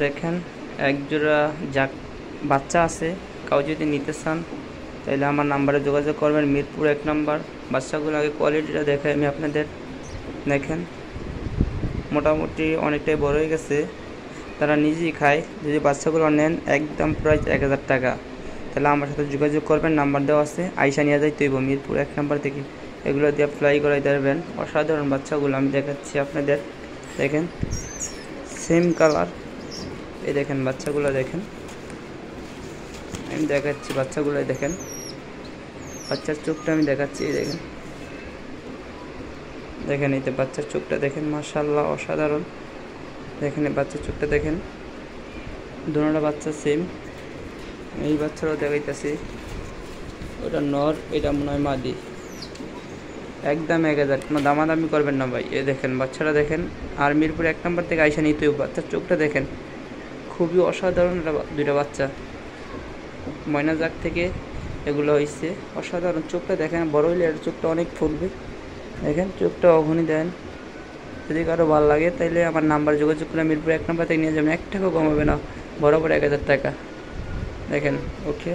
দেখেন এক জোড়া যাক বাচ্চা আছে, কাউ যদি নিতে চান তাহলে আমার নাম্বারে যোগাযোগ করবেন, মিরপুর 1 নাম্বার। বাচ্চাগুলো আগে কোয়ালিটিটা দেখাই আমি আপনাদের। দেখেন মোটামুটি অনেকটাই বড় হয়ে গেছে, তারা নিজেই খায়। যদি বাচ্চাগুলো নেন একদম প্রাইস 1000 টাকা। তাহলে আমার সাথে যোগাযোগ করবেন, নাম্বার দেওয়া আছে, আইসা নিয়ে যাইতে হইব মিরপুর 1 নাম্বার থেকে। এগুলো দিয়ে ফ্লাই করাই দেবেন। অসাধারণ বাচ্চাগুলো আমি দেখাচ্ছি আপনাদের। দেখেন সেম কালার, এই দেখেন বাচ্চাগুলো দেখেন, আমি দেখাচ্ছি বাচ্চাগুলো দেখেন। বাচ্চার চোখটা আমি দেখাচ্ছি, এই দেখেন দেখেন এই যে বাচ্চার চোখটা দেখেন, মাশাআল্লাহ অসাধারণ। দেখেন এই বাচ্চার চোখটা দেখেন, দুটোটা বাচ্চা সেম। এই বাচ্চারাও দেখাইতেছি, ওটা নর, এটা মনে হয় মাদি। একদম 1000, কোনো দামাদামি করবেন না ভাই। এ দেখেন বাচ্চারা দেখেন, আর মিরপুর 1 নাম্বার থেকে আইসা নিতে হবে। বাচ্চার চোখটা দেখেন, খুবই অসাধারণ। দুইটা বাচ্চা ময়না জাগ থেকে এগুলো হয়েছে, অসাধারণ। চোখটা দেখেন, বড় হইলে এর চোখটা অনেক ফুটবে। দেখেন চোখটা অখনই দেন। যদি কারো ভালো লাগে তাহলে আমার নাম্বার যোগাযোগ করে মিরপুর 1 নাম্বার থেকে নিয়ে যাবেন, 1 টাকাও কমাবে না, বরাবর 1000 টাকা। দেখেন ওকে।